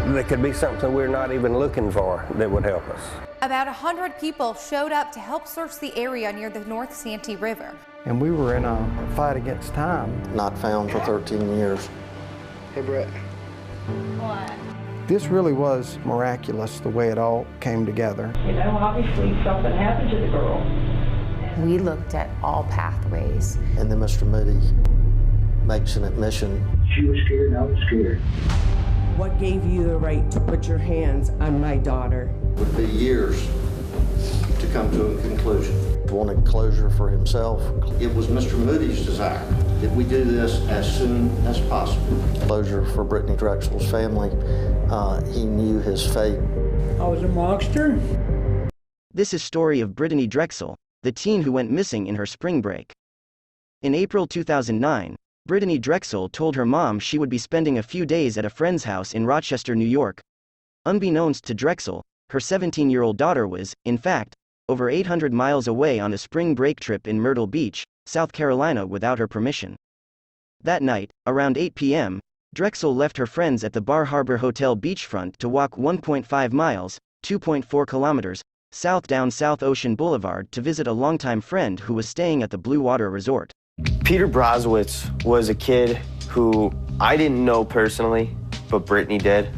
there could be something we're not even looking for that would help us. About 100 people showed up to help search the area near the North Santee River. And we were in a fight against time. Not found for 13 years. Hey, Brett. What? This really was miraculous, the way it all came together. You know, obviously something happened to the girl. We looked at all pathways. And then Mr. Moody makes an admission. She was scared and I was scared. What gave you the right to put your hands on my daughter? It would be years to come to a conclusion. He wanted closure for himself. It was Mr. Moody's desire that we do this as soon as possible. Closure for Brittanee Drexel's family. He knew his fate. I was a monster. This is story of Brittanee Drexel, the teen who went missing in her spring break. In April 2009, Brittanee Drexel told her mom she would be spending a few days at a friend's house in Rochester, New York. Unbeknownst to Drexel, her 17-year-old daughter was, in fact, over 800 miles away on a spring break trip in Myrtle Beach, South Carolina without her permission. That night, around 8 p.m., Drexel left her friends at the Bar Harbor Hotel beachfront to walk 1.5 miles, 2.4 kilometers, south down South Ocean Boulevard to visit a longtime friend who was staying at the Blue Water Resort. Peter Brozowitz was a kid who I didn't know personally, but Brittanee did.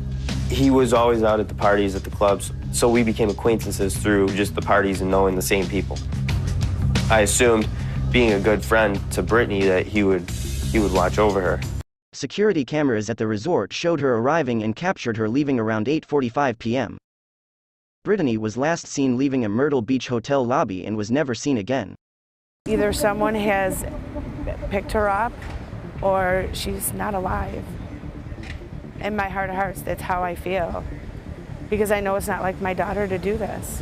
He was always out at the parties at the clubs, so we became acquaintances through just the parties and knowing the same people. I assumed, being a good friend to Brittanee, that he would watch over her. Security cameras at the resort showed her arriving and captured her leaving around 8:45 p.m. Brittanee was last seen leaving a Myrtle Beach hotel lobby and was never seen again. Either someone has picked her up or she's not alive. In my heart of hearts, that's how I feel. Because I know it's not like my daughter to do this.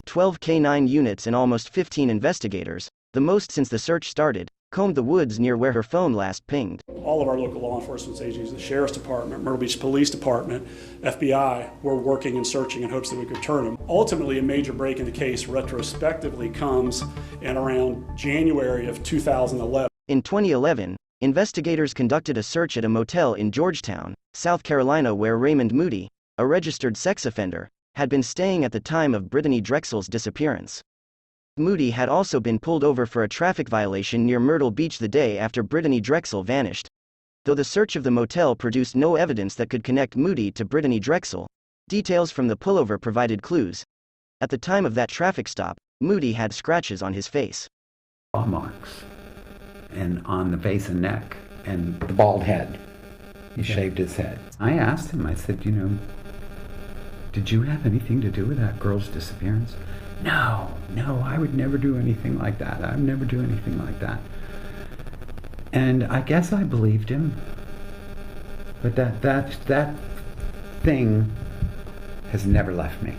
12 K-9 units and almost 15 investigators, the most since the search started, combed the woods near where her phone last pinged. All of our local law enforcement agencies, the Sheriff's Department, Myrtle Beach Police Department, FBI, were working and searching in hopes that we could turn them. Ultimately, a major break in the case retrospectively comes in around January of 2011. In 2011, investigators conducted a search at a motel in Georgetown, South Carolina where Raymond Moody, a registered sex offender, had been staying at the time of Brittanee Drexel's disappearance. Moody had also been pulled over for a traffic violation near Myrtle Beach the day after Brittanee Drexel vanished. Though the search of the motel produced no evidence that could connect Moody to Brittanee Drexel, details from the pullover provided clues. At the time of that traffic stop, Moody had scratches on his face. Claw marks, and on the face and neck, and the bald head. He shaved his head. I asked him, I said, did you have anything to do with that girl's disappearance? No, I would never do anything like that. I would never do anything like that. And I guess I believed him. But that thing has never left me.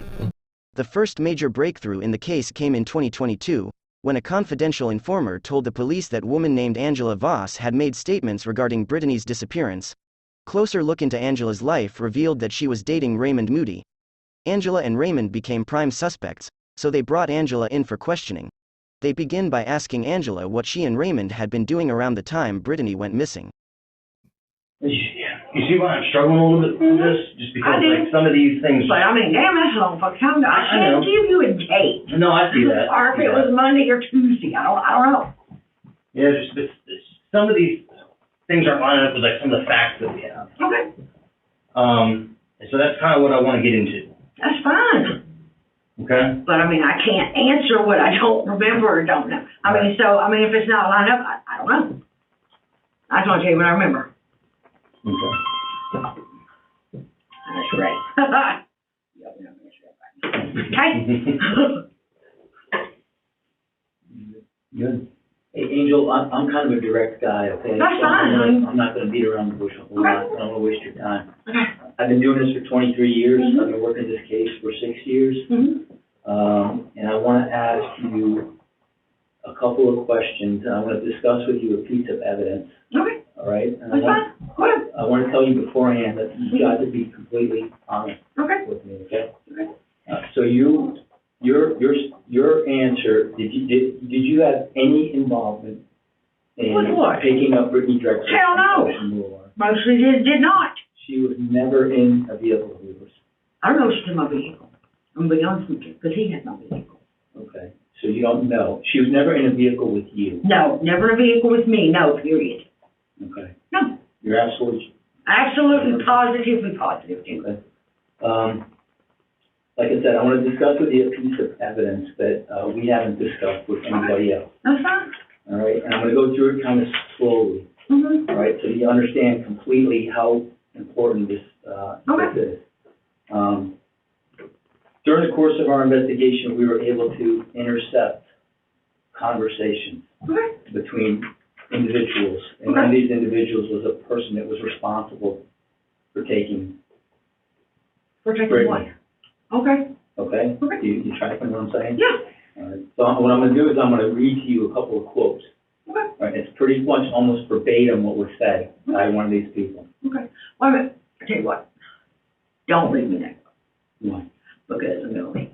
The first major breakthrough in the case came in 2022, when a confidential informer told the police that woman named Angela Voss had made statements regarding Brittanee's disappearance. Closer look into Angela's life revealed that she was dating Raymond Moody. Angela and Raymond became prime suspects, so they brought Angela in for questioning. They begin by asking Angela what she and Raymond had been doing around the time Brittanee went missing. You see why I'm struggling a little bit with this? Just because, like, some of these things... But, I mean, damn, that's a long fucking time. I can't give you a date. No, I see that. Or if it was Monday or Tuesday. I don't know. Yeah, just some of these things aren't lining up with, like, some of the facts that we have. Okay. So that's kind of what I want to get into. That's fine. Okay. But, I mean, I can't answer what I don't remember or don't know. I mean, if it's not lined up, I don't know. I just want to tell you what I remember. Okay. That's right. Okay. Good. Hey, Angel, I'm kind of a direct guy, okay? That's fine. I'm not going to beat around the bush a whole lot. I don't want to waste your time. Okay. I've been doing this for 23 years. Mm-hmm. I've been working this case for 6 years. Mm-hmm. And I want to ask you a couple of questions. I want to discuss with you a piece of evidence. Okay. All right? And That's fine. Good. I want to tell you beforehand that you've got to be completely honest with me, okay? Okay. So your answer, did you have any involvement in With what? picking up Brittanee Drexel? Hell no. From Boulevard? Mostly did not. She was never in a vehicle of yours. I don't know if she's in my vehicle. I'm gonna be honest with you, because he had my vehicle. Okay, so you don't know. She was never in a vehicle with you. No, never in a vehicle with me, no, period. Okay. No. You're absolutely Positively positive, too. okay. Like I said, I want to discuss with you a piece of evidence that we haven't discussed with anybody else. That's fine. All right, and I'm going to go through it kind of slowly. Mm-hmm. All right, so you understand completely how important this is. During the course of our investigation, we were able to intercept conversations between individuals, and one of these individuals was a person that was responsible for taking Protecting what? Okay. Okay? You tracking what I'm saying? Yeah. All right. So what I'm going to do is I'm going to read to you a couple of quotes. Okay. All right. It's pretty much almost verbatim what was said by one of these people. Okay. Wait a minute. I tell you what. Don't leave me there. Why? Because I'm going to leave.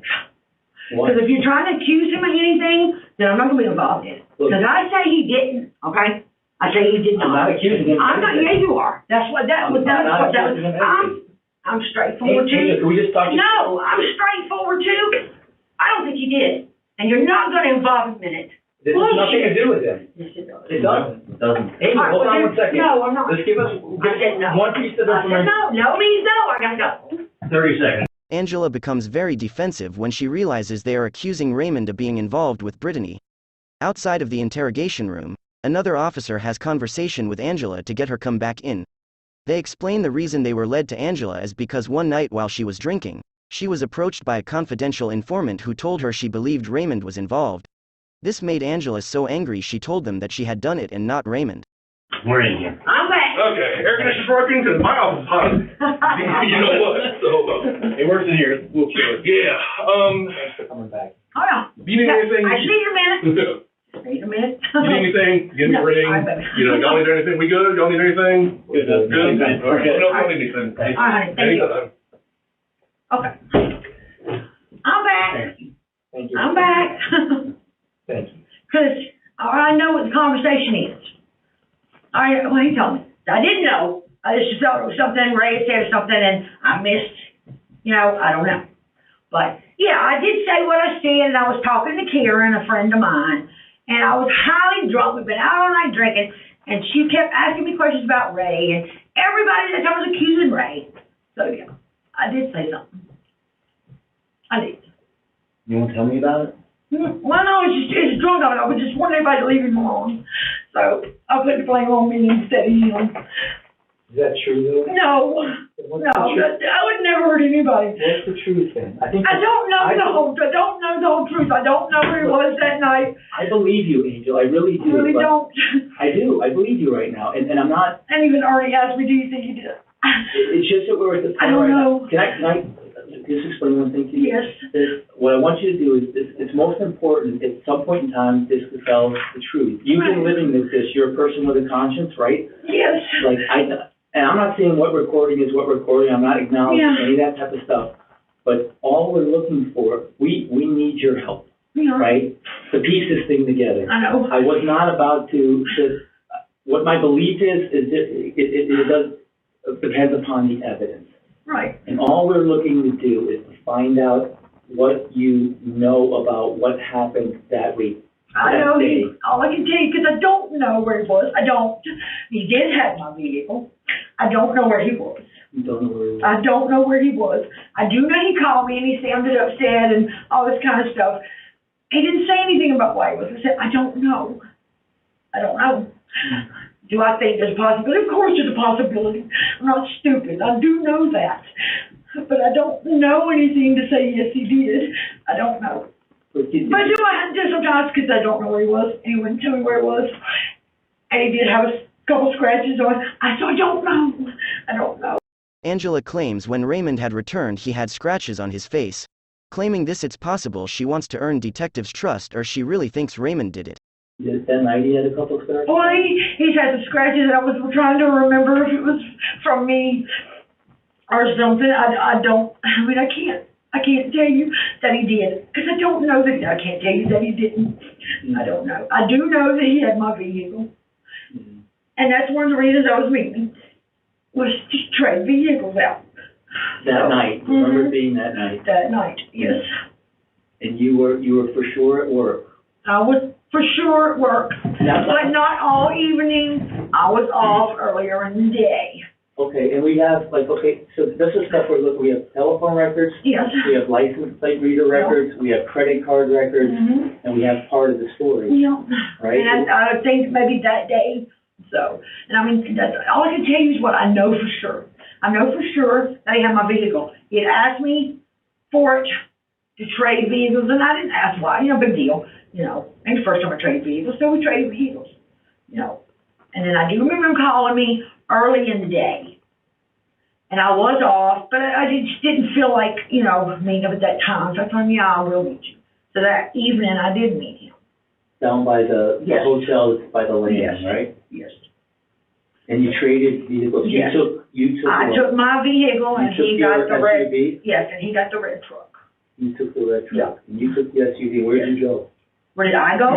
Why? Because if you're trying to accuse him of anything, then I'm not going to be involved in it. Because I say he didn't, okay? I say he did not. I'm not accusing him. I'm not, yeah, you are. That's what that was. I'm straightforward too. Can we just talk? No, I'm straightforward too. I don't think he did. And you're not going to involve him in it. This has nothing to do with him. Yes, it does. It doesn't. It doesn't. Amy, All right, hold on one second. No, I'm not. Let's give us one piece of I said information. no means no. I gotta go. 30 seconds. Angela becomes very defensive when she realizes they are accusing Raymond of being involved with Brittanee. Outside of the interrogation room, another officer has conversation with Angela to get her come back in. They explain the reason they were led to Angela is because one night while she was drinking, she was approached by a confidential informant who told her she believed Raymond was involved. This made Angela so angry she told them that she had done it and not Raymond. We're in here. I'm back. Okay, air conditioner's working because my office is hot. You know what? So, it works in here. We'll chill it. Yeah. Thanks for coming back. Hold on. You need anything? I need a minute. Wait a minute. You need anything? Give me a ring. You know, y'all need anything? We good? Y'all need anything? Good. Good. Okay. No, don't need anything. All right. Thank you. Okay. I'm back. Thank you. I'm back. Thank you. Because I know what the conversation is. All right, well, he told me. I didn't know. I just thought it was something, Ray had said something, and I missed, I don't know. But, yeah, I did say what I said, and I was talking to Karen, a friend of mine, and I was highly drunk. We've been out all night drinking, and she kept asking me questions about Ray, and everybody that I was accusing Ray. So, yeah, I did say something. I did. You want to tell me about it? Well, no, it's drunk of it. I was just wanting everybody to leave him alone. So I put the blame on me instead of him. Is that true, though? No. I would never hurt anybody. What's the truth, then? I don't know the whole truth. I don't know where he was that night. I believe you, Angel. I really do. I really don't. I do. I believe you right now. And I'm not. And even Ernie asked me, do you think he did? It's just that we're at the point I don't know. Can I just explain one thing to you? Yes. What I want you to do is, it's most important at some point in time this to tell the truth. You've been living this. You're a person with a conscience, right? Yes. And I'm not saying what recording is what recording. I'm not acknowledging any of that type of stuff. But all we're looking for, we need your help, right? To piece this thing together. I know. I was not about to what my belief is it does depends upon the evidence. Right. And all we're looking to do is to find out what you know about what happened that week. I know all I can tell you, because I don't know where he was. I don't. He did have my vehicle. I don't know where he was. You don't know where he was? I don't know where he was. I do know he called me and he sounded upset and all this kind of stuff. He didn't say anything about why he was. I said, I don't know. I don't know. Do I think there's a possibility? Of course there's a possibility. I'm not stupid. I do know that. But I don't know anything to say, yes, he did. I don't know. But do I do sometimes, because I don't know where he was, and he wouldn't tell me where he was. And he did have a couple scratches on. I don't know. I don't know. Angela claims when Raymond had returned he had scratches on his face. Claiming this it's possible she wants to earn detectives' trust or she really thinks Raymond did it. That night he had a couple of scratches? Well, he's had some scratches, and I was trying to remember if it was from me or something. I can't tell you that he did, because I don't know that. I can't tell you that he didn't. I don't know. I do know that he had my vehicle, and that's one of the reasons I was meeting. was just trade vehicles out. That night, remember it being that night? That night, yes. And you were for sure at work? I was for sure at work, but not all evening. I was off earlier in the day. Okay, and we have, so this is stuff we're looking, we have telephone records. Yes. We have license plate reader records, we have credit card records, and we have part of the story. Yeah. Right? And I think maybe that day, so, and I mean, that's, all I can tell you is what I know for sure. I know for sure that he had my vehicle. He had asked me for it to trade vehicles, and I didn't ask why, big deal, And the first time I traded vehicles, so we traded vehicles, And then I do remember him calling me early in the day. And I was off, but I just didn't feel like, meeting up at that time. So I told him, yeah, I will meet you. So that evening I did meet him. Down by the hotel by the landing, right? Yes. And you traded vehicles? Yes. I took my vehicle and he got the red. Yes, and he got the red truck. You took the red truck. Yeah. And you took the SUV. Where did you go? Where did I go?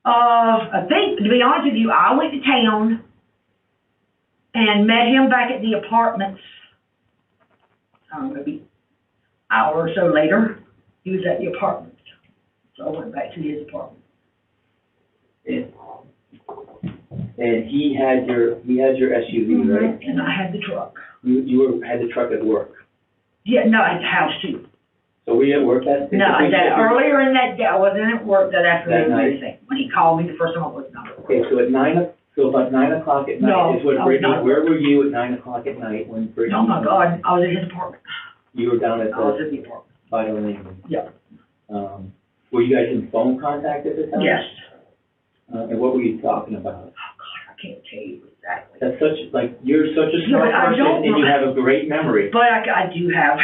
I think, to be honest with you, I went to town and met him back at the apartments, maybe an hour or so later. He was at the apartment. So I went back to his apartment. And he had your SUV, right? And I had the truck. You had the truck at work? Yeah, no, at the house too. So were you at work that day? No, earlier in that day, I wasn't at work that afternoon. That night? When he called me the first time, I was not at work. Okay, so about 9 o'clock at night is when Brittany, where were you at 9 o'clock at night when Brittany? Oh my God, I was at his apartment. You were down at I was at the apartment. By the landing? Yeah. Were you guys in phone contact at the time? Yes. And what were you talking about? Oh God, I can't tell you exactly. That's you're such a smart person and you have a great memory. But I do have.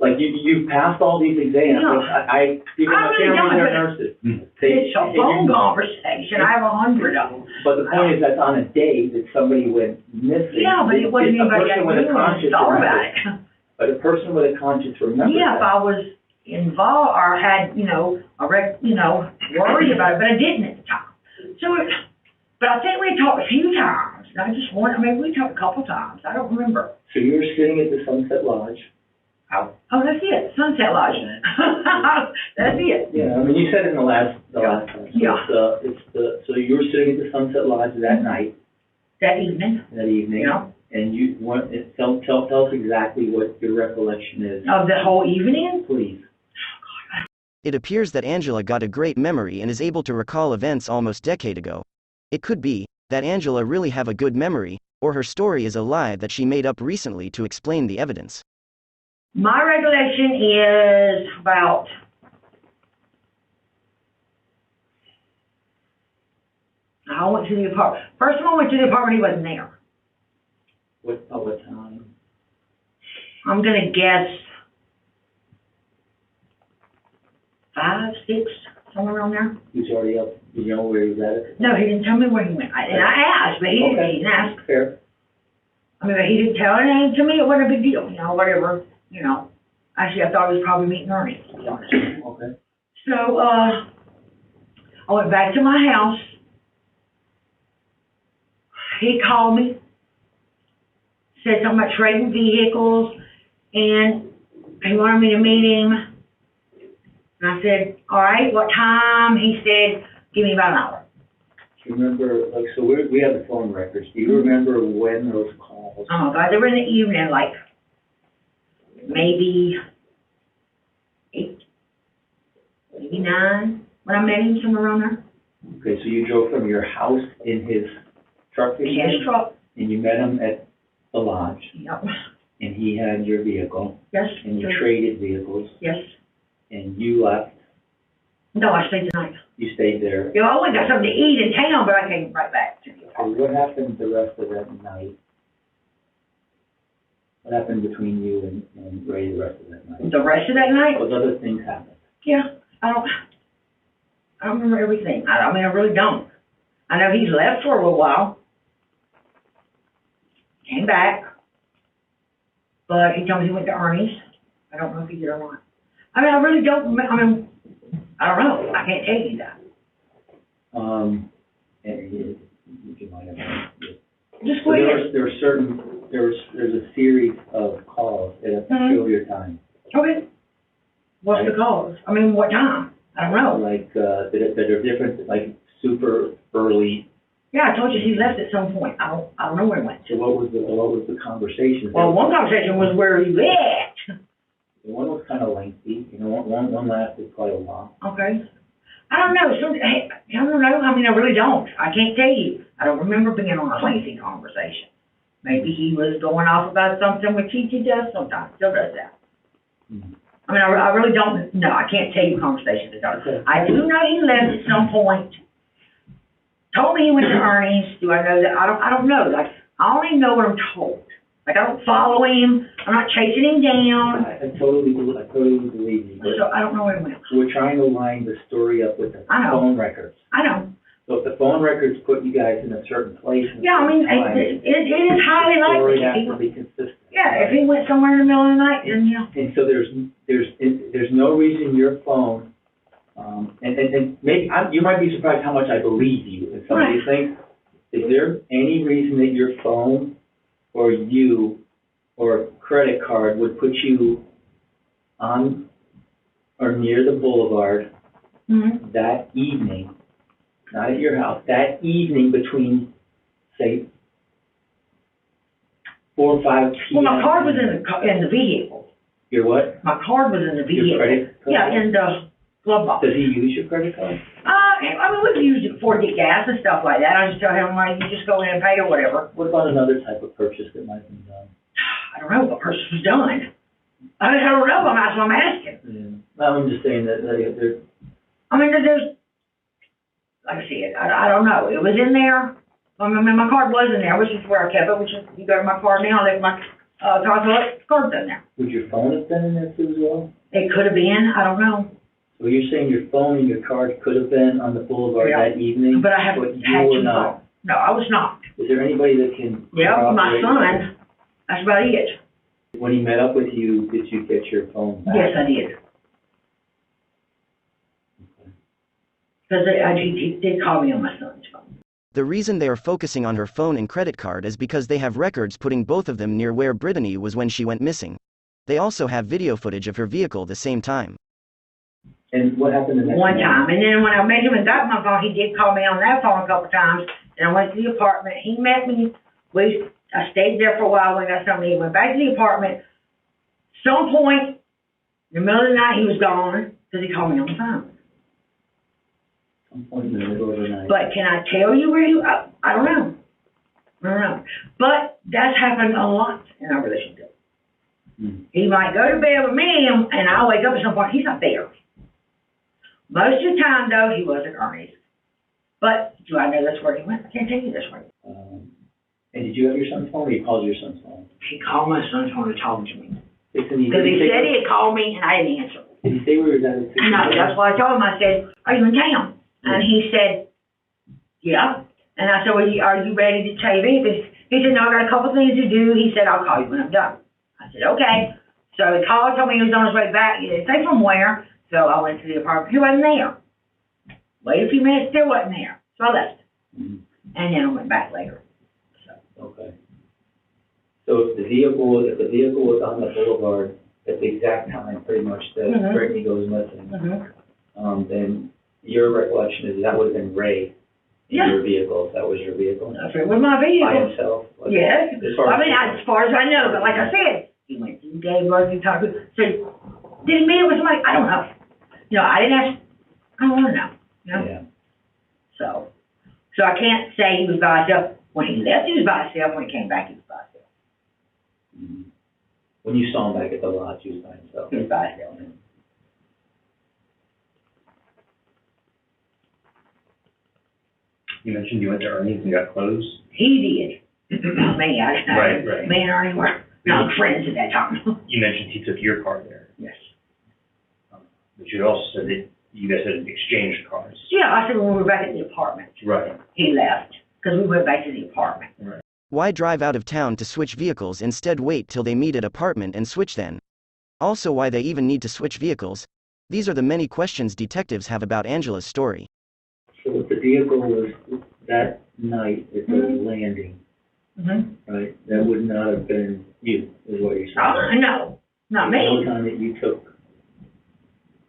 Like you passed all these exams. Yeah. They're nurses. It's a phone conversation. I have 100 of them. But the point is that's on a day that somebody went missing. Yeah, but it wasn't anybody I knew thought about it. But a person with a conscience remembers Yeah, if I was involved or had, worried about it, but I didn't at the time. But I think we talked a few times. And I just we talked a couple times. I don't remember. So you were sitting at the Sunset Lodge. Oh, that's it. Sunset Lodge. That's it. Yeah, I mean, you said it in the last time. Yeah. So you were sitting at the Sunset Lodge that night. That evening. Yeah. And tell us exactly what your recollection is. Of the whole evening? Please. It appears that Angela got a great memory and is able to recall events almost a decade ago. It could be that Angela really have a good memory, or her story is a lie that she made up recently to explain the evidence. My recollection is about I went to the apartment. First time I went to the apartment, he wasn't there. What time? I'm going to guess 5, 6, somewhere around there. He was already up. Did you know where he was at? No, he didn't tell me where he went. And I asked, but he didn't ask. Fair. I mean, he didn't tell anything to me. It wasn't a big deal, whatever. Actually, I thought he was probably meeting Ernie, to be honest. Okay. So, I went back to my house. He called me, said something about trading vehicles, and he wanted me to meet him. And I said, all right, what time? He said, give me about an hour. Do you remember, so we have the phone records. Do you remember when those calls? Oh, my God, they were in the evening, maybe 8, maybe 9, when I met him, somewhere around there. Okay, so you drove from your house in his truck? His truck. And you met him at the lodge? Yep. And he had your vehicle? Yes. And you traded vehicles? Yes. And you left? No, I stayed the night. You stayed there? I only got something to eat in town, but I came right back to the apartment. What happened the rest of that night? What happened between you and Ray the rest of that night? The rest of that night? What other things happened? Yeah, I don't remember everything. I really don't. I know he's left for a little while. Came back. But he told me he went to Ernie's. I don't know if he did or not. I really don't, I don't know. I can't tell you that. And you might have. Just go ahead. There are certain there's a series of calls at a peculiar time. Okay. What's the cause? I mean, what time? I don't know. Like, that are different, like super early. Yeah, I told you he left at some point. I don't know where he went. So what was the conversation? Well, one conversation was where he left. One was kind of lengthy. You know, one lasted quite a while. Okay. I don't know. I don't know. I mean, I really don't. I can't tell you. I don't remember being on a lengthy conversation. Maybe he was going off about something, which he does sometimes. Still does that. Mm-hmm. I mean, I really don't know. I can't tell you conversations about it. I do know he left at some point. Told me he went to Ernie's. Do I know that? I don't know. Like, I only know what I'm told. Like, I don't follow him. I'm not chasing him down. I totally believe you. So I don't know where he went. We're trying to line the story up with the phone records. I know. So if the phone records put you guys in a certain place, yeah, I mean, it is highly likely. The story has to be consistent. Yeah, if he went somewhere in the middle of the night, then yeah. And so there's no reason your phone, and maybe you might be surprised how much I believe you in some of these things. Is there any reason that your phone or you or a credit card would put you on or near the boulevard that evening, not at your house, that evening between, say, 4 or 5 p.m.? Well, my card was in the vehicle. Your what? My card was in the vehicle. Your credit card? Yeah, in the glove box. Does he use your credit card? I mean, we've used it before to get gas and stuff like that. I just tell him, like, you just go in and pay or whatever. What about another type of purchase that might have been done? I don't know what purchase was done. I mean, I don't know. That's what I'm asking. Yeah. I'm just saying that there's... I mean, there's... Like I said, I don't know. It was in there. I mean, my card was in there, which is where I kept it, which is, you go to my card now, I left my card's in there. Would your phone have been in there too as well? It could have been. I don't know. So you're saying your phone and your card could have been on the boulevard that evening? But I haven't had you not. No, I was not. Is there anybody that can... Yeah, my son. That's about it. When he met up with you, did you get your phone back? Yes, I did. Because he did call me on my son's phone. The reason they are focusing on her phone and credit card is because they have records putting both of them near where Brittanee was when she went missing. They also have video footage of her vehicle the same time. And what happened the next One time. And then when I met him and got my phone, he did call me on that phone a couple of times. And I went to the apartment. He met me. I stayed there for a while when I got something. He went back to the apartment. Some point in the middle of the night, he was gone because he called me on the phone. Some point in the middle of the night. But can I tell you where he... I don't know. I don't know. But that's happened a lot in our relationship. He might go to bed with me and I'll wake up at some point. He's not there. Most of the time, though, he was at Ernie's. But do I know that's where he went? I can't tell you that's where he went. And did you have your son's phone, or you called your son's phone? He called my son's phone and talked to me. Because he said he had called me and I didn't answer. Did he say where he was at? No, that's why I told him. I said, are you in town? And he said, yeah. And I said, well, are you ready to tell you anything? He said, no, I got a couple things to do. He said, I'll call you when I'm done. I said, okay. So he called, told me he was on his way back. He didn't say from where. So I went to the apartment. He wasn't there. Waited a few minutes, still wasn't there. So I left. And then I went back later. Okay. So if the vehicle was on the boulevard at the exact time, pretty much, that Brittanee goes missing, then your recollection is that would have been Ray in your vehicle, if that was your vehicle. It was my vehicle. By himself? Like, yes. As far as I know, but like I said, he went to the Dave Murphy talk. So did he meet it with somebody? I don't know. You know, I didn't ask. I don't want to know. You know? Yeah. So I can't say he was by himself. When he left, he was by himself. When he came back, he was by himself. When you saw him back at the lodge, he was by himself. He was by himself. You mentioned you went to Ernie's and got clothes? He did. Not me. Right. Me and Ernie were not friends at that time. You mentioned he took your car there. Yes. But you also said that you guys had exchanged cars. Yeah, I said when we were back at the apartment. Right. He left because we went back to the apartment. Right. Why drive out of town to switch vehicles, instead wait till they meet at apartment and switch then? Also, why they even need to switch vehicles? These are the many questions detectives have about Angela's story. So if the vehicle was that night at the landing, right? That would not have been you, is what you're saying. Oh, no, not me. The time that you took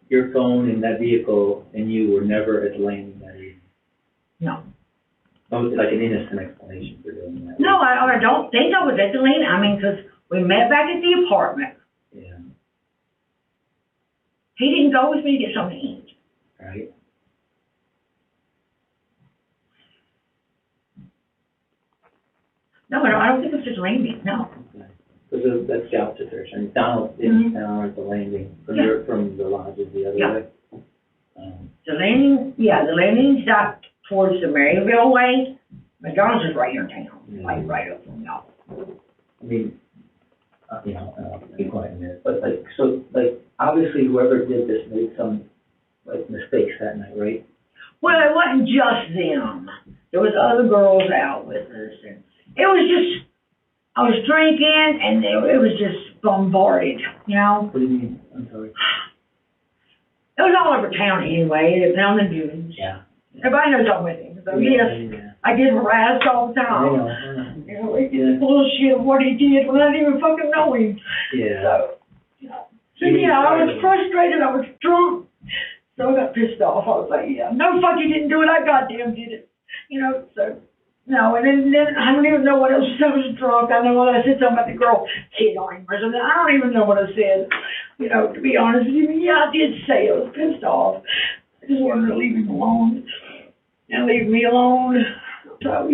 your phone in that vehicle and you were never at the landing that evening. No. That was like an innocent explanation for doing that. No, I don't think I was at the landing. I mean, because we met back at the apartment. Yeah. He didn't go with me to get something to eat. Right. No, I don't think it was just landing, no. Because that's the opposite direction. Donald didn't down at the landing from the lodges the other way. The landing's out towards the Maryville way. McDonald's is right here in town, like right up from y'all. I mean, I'll be quiet in a minute, but obviously whoever did this made some, mistakes that night, right? Well, it wasn't just them. There was other girls out with us, and it was just, I was drinking, and it was just bombarded, you know? What do you mean? I'm sorry. It was all over town anyway. It was on the news. Yeah. Everybody knows I'm with him. So yes, I get harassed all the time. I know. You know, it's just bullshit what he did when I didn't even fucking know him. Yeah. So, I was frustrated. I was drunk. So I got pissed off. I was like, no, fuck, you didn't do it. I goddamn did it. You know, so, no. And then I don't even know what else. I was drunk. I know what I said something about the girl hit on him or something. I don't even know what I said. You know, to be honest with you, I did say I was pissed off. I just wanted to leave him alone. And leave me alone. So,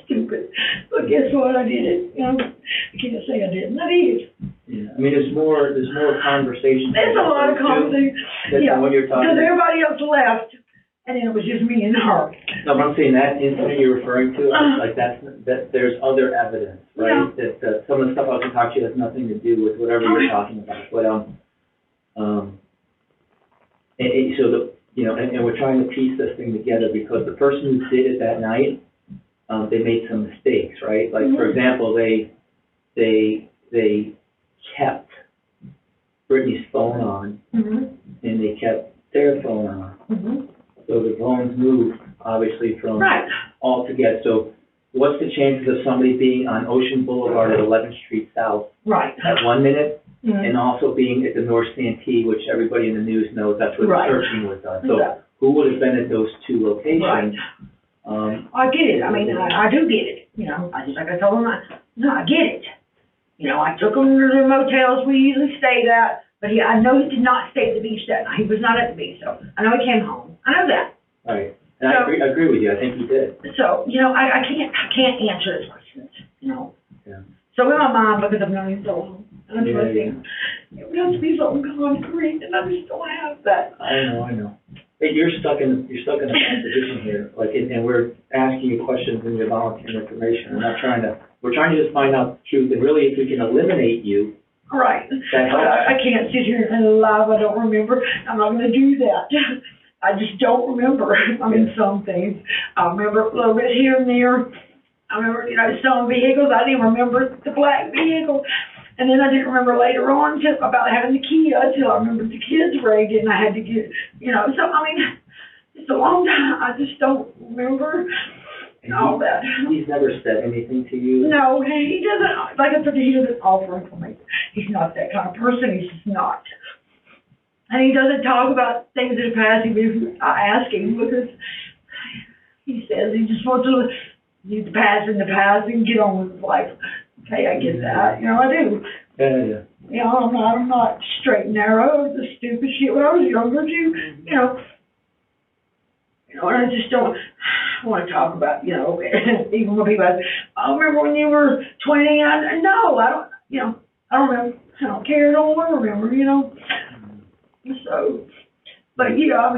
stupid. But guess what? I did it. You know, I can't say I didn't. I did. Yeah. I mean, there's more conversation. There's a lot of conversation. Yeah. What you're talking because about. everybody else left, and then it was just me and her. No, but I'm saying that incident you're referring to, that there's other evidence, right? Yeah. That some of the stuff I was going to talk to you has nothing to do with whatever you're talking about. But and we're trying to piece this thing together because the person who did it that night, they made some mistakes, right? Like for example, they kept Brittany's phone on, and they kept their phone on. So the phones moved, obviously, from all together. So what's the chances of somebody being on Ocean Boulevard at 11th Street South at 1 minute, and also being at the North Santee, which everybody in the news knows that's where the searching was done. So who would have been at those two locations? I get it. I mean, I do get it. You know, I told him, I get it. You know, I took him to the motels we usually stayed at, but I know he did not stay at the beach that night. He was not at the beach, so I know he came home. I know that. Right. And I agree with you. I think he did. So, you know, I can't answer his questions, you know. Yeah. So in my mind, because I've known him so long, I'm trusting, it would have to be something concrete, and I just don't have that. I know. But you're stuck in a bad position here, and we're asking you questions and you're volunteering information. We're trying to just find out the truth, and really, if we can eliminate you. Right. That helps. I can't sit here and lie. I don't remember. I'm not going to do that. I just don't remember. I mean, some things. I remember a little bit here and there. I remember, some vehicles. I didn't remember the black vehicle. And then I didn't remember later on about having the key until I remembered the kids raided and I had to get, So, I mean, it's a long time. I just don't remember all that. He's never said anything to you? No, he doesn't. Like I said, he doesn't offer information. He's not that kind of person. He's just not. And he doesn't talk about things that are passing if I ask him because he says he just wants to leave the past in the past and get on with his life. Okay, I get that. I do. Yeah. I'm not straight and narrow. The stupid shit when I was younger too. And I just don't want to talk about, even when people ask, I remember when you were 20, I don't remember. I don't care, I don't want to remember, So, but, could he have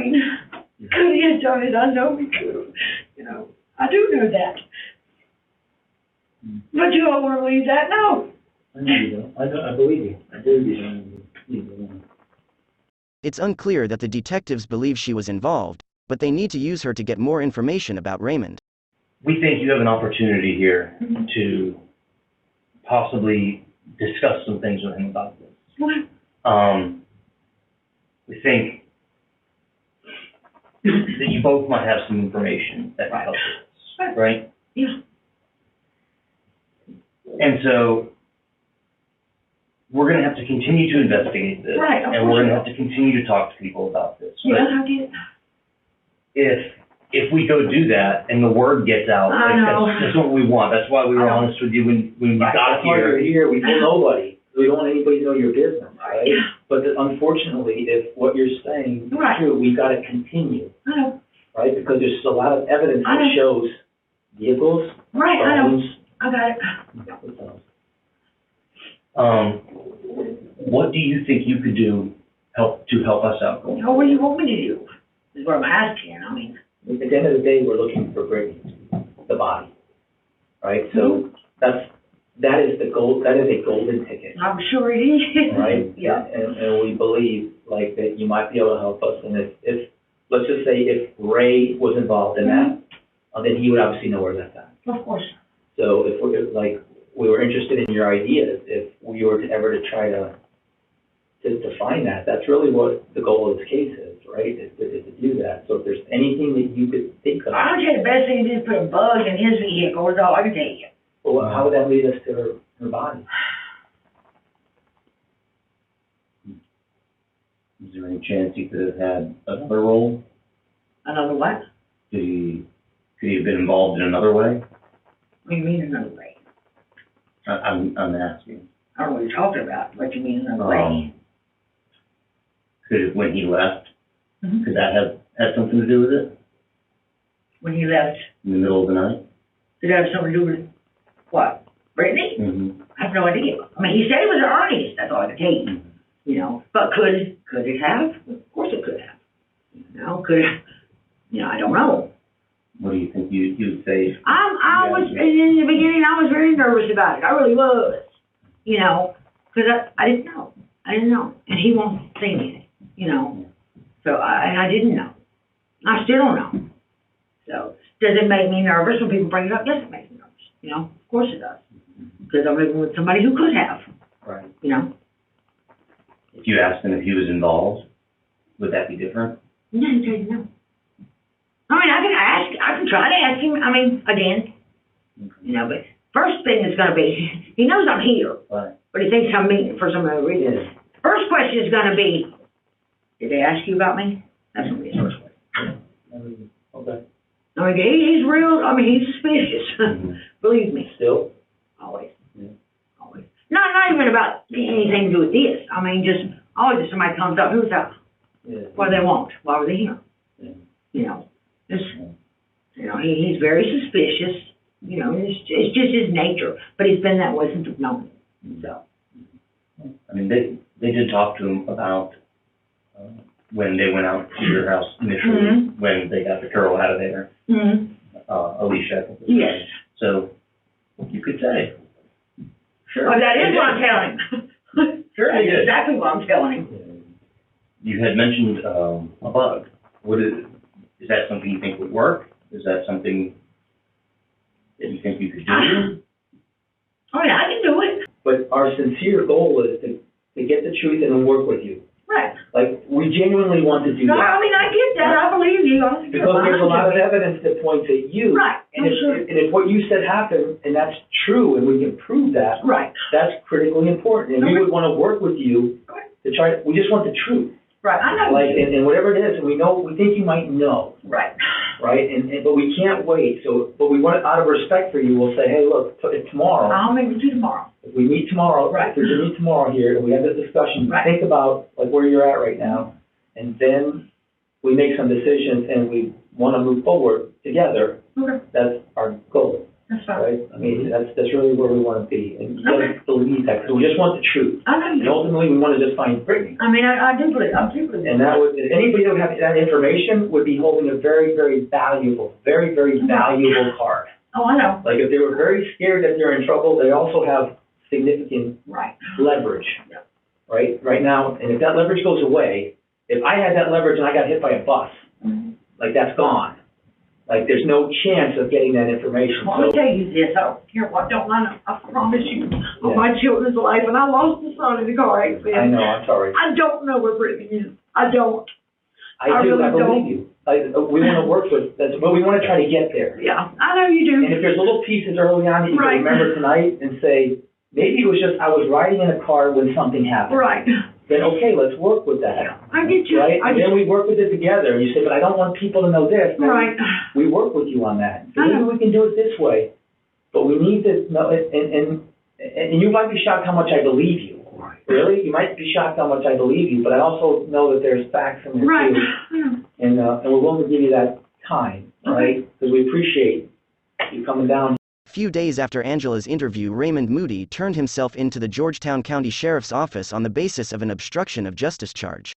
done it? I know he could have, I do know that. But you all want to believe that? No. I know you don't. I believe you. I believe you don't. It's unclear that the detectives believe she was involved, but they need to use her to get more information about Raymond. We think you have an opportunity here to possibly discuss some things with him about this. We think that you both might have some information that might help us, right? Yeah. And so we're going to have to continue to investigate this. Right, and we're going to have to continue to talk to people about this. Yeah, I get it. If we go do that and the word gets out, I know. that's what we want. That's why we were honest with you when you got here. We told nobody. We don't want anybody to know your business, right? But unfortunately, if what you're saying is true, we've got to continue, right? Because there's a lot of evidence that shows vehicles, phones. I got it. What do you think you could do to help us out? What do you want me to do? Is what I'm asking. I mean, at the end of the day, we're looking for Brittanee, the body, right? So that is the gold. That is a golden ticket. I'm sure it is. Right? Yeah. And we believe like that you might be able to help us. And if let's just say if Ray was involved in that, then he would obviously know where that's at. Of course. So if we were interested in your ideas, if we were to ever try to find that, that's really what the goal of this case is, right? Is to do that. So if there's anything that you could think of. I would say the best thing is to put a bug in his vehicle is all I can tell you. Well, how would that lead us to her body? Is there any chance he could have had another role? Another what? Could he have been involved in another way? What do you mean another way? I'm asking. I don't know what you're talking about. What do you mean another way? When he left, could that have had something to do with it? When he left? In the middle of the night? Did it have something to do with what? Brittanee? I have no idea. I mean, he said it was Ernie's. That's all I can tell you. You know, but could it have? Of course it could have. You know, could it? You know, I don't know. What do you think you would say? I was in the beginning. I was very nervous about it. I really was. You know, because I didn't know. And he won't say anything. You know, so I didn't know. I still don't know. So does it make me nervous when people bring it up? Yes, it makes me nervous. You know, of course it does. Because I'm living with somebody who could have. Right. You know. If you asked him if he was involved, would that be different? No, he said no. I mean, I can try to ask him. I mean, again, you know, but first thing is going to be, he knows I'm here, but he thinks I'm meeting for some other reason. First question is going to be, did they ask you about me? That's going to be his first question. Okay. I mean, he's real, I mean, he's suspicious. Believe me. Still? Always. Yeah. Always. Not even about anything to do with this. I mean, just, always if somebody comes up, who's that? Yeah. What do they want? Why were they here? Yeah. You know, just, you know, he's very suspicious. You know, it's just his nature. But he's been that way since we've known him. So. I mean, they did talk to him about when they went out to your house initially, when they got the girl out of there, Alicia. Yes. So you could say. Sure. Oh, that is what I'm telling him. Sure, that's exactly what I'm telling him. You had mentioned a bug. Is that something you think would work? Is that something that you think you could do? Oh, yeah, I can do it. But our sincere goal is to get the truth and to work with you. Right. Like, we genuinely want to do no, that. I mean, I get that. I believe you. Because there's a lot of evidence that points at you. Right. And if what you said happened, and that's true, and we can prove that, that's critically important. And we would want to work with you to try, we just want the truth. Right, I know. Like, and whatever it is, and we think you might know. Right. Right, but we can't wait. So, but we want, out of respect for you, we'll say, hey, look, tomorrow. I'll meet with you tomorrow. If we meet tomorrow, if we meet tomorrow here, and we have this discussion, think about like where you're at right now, and then we make some decisions, and we want to move forward together. Okay. That's our goal. That's fine. Right? I mean, that's really where we want to be, and you gotta believe that, because we just want the truth. I know. And ultimately, we want to just find Brittanee. I mean, I do believe. And that would, if anybody that would have that information would be holding a very, very valuable, valuable card. Oh, I know. Like if they were very scared that they're in trouble, they also have significant leverage. Yeah. Right now, and if that leverage goes away, if I had that leverage and I got hit by a bus, like that's gone. Like there's no chance of getting that information. Well, let me tell you this. I don't care what. I promise you, on my children's life, and I lost a son in a car accident. I know. I'm sorry. I don't know where Brittanee is. I don't. I do. Really I believe you. We want to work with, but we want to try to get there. Yeah, I know you do. And if there's little pieces early on that you Right. can remember tonight and say, maybe it was just I was riding in a car when something happened. Right. Then okay, let's work with that. I get you. Right? And then we work with it together. You say, but I don't want people to know this. Then Right. We work with you on that. So maybe we can do it this way, but we need to know it. And you might be shocked how much I believe you. Really? You might be shocked how much I believe you, but I also know that there's facts in there Right. too. Yeah. And we're willing to give you that time, right? Because we appreciate you coming down. A few days after Angela's interview, Raymond Moody turned himself into the Georgetown County Sheriff's Office on the basis of an obstruction of justice charge.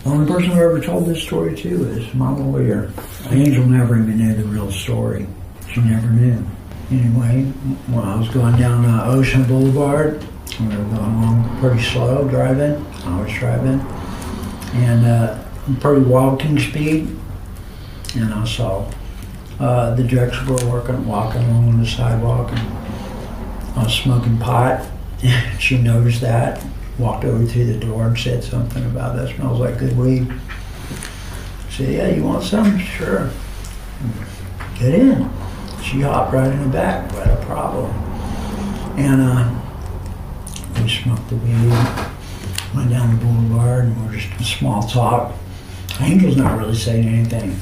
The only person who ever told this story to is my lawyer. Angel never even knew the real story. She never knew. Anyway, when I was going down Ocean Boulevard, we were going along pretty slow driving. I was driving, and pretty walking speed. And I saw the Drexel were walking along the sidewalk, and I was smoking pot. She noticed that, walked over to the door and said something about that smells like good weed. I said, yeah, you want some? Sure. Get in. She hopped right in the back without a problem. And we smoked the weed, went down the boulevard, and we're just in small talk. Angel's not really saying anything,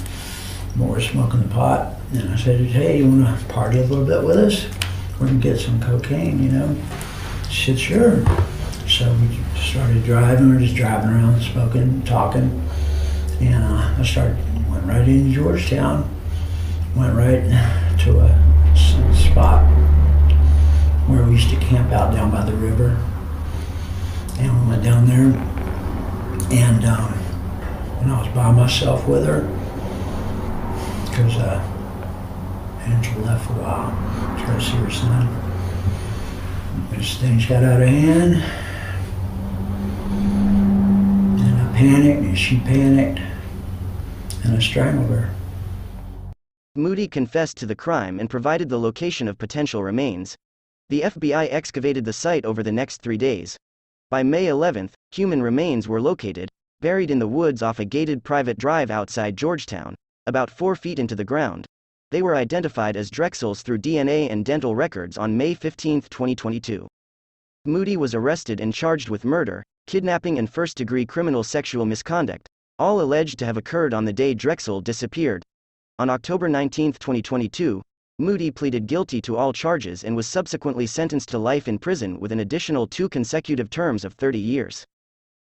but we're smoking the pot. And I said, hey, you want to party a little bit with us? We're going to get some cocaine, you know? She said, sure. So we started driving. We were just driving around, smoking, talking. And went right into Georgetown, went right to a spot where we used to camp out down by the river. And we went down there, and I was by myself with her, because Angela left for a while to go see her son. As things got out of hand, and I panicked, and she panicked, and I strangled her. Moody confessed to the crime and provided the location of potential remains. The FBI excavated the site over the next 3 days. By May 11th, human remains were located, buried in the woods off a gated private drive outside Georgetown, about 4 feet into the ground. They were identified as Drexel's through DNA and dental records on May 15, 2022. Moody was arrested and charged with murder, kidnapping and first-degree criminal sexual misconduct, all alleged to have occurred on the day Drexel disappeared. On October 19, 2022, Moody pleaded guilty to all charges and was subsequently sentenced to life in prison with an additional 2 consecutive terms of 30 years.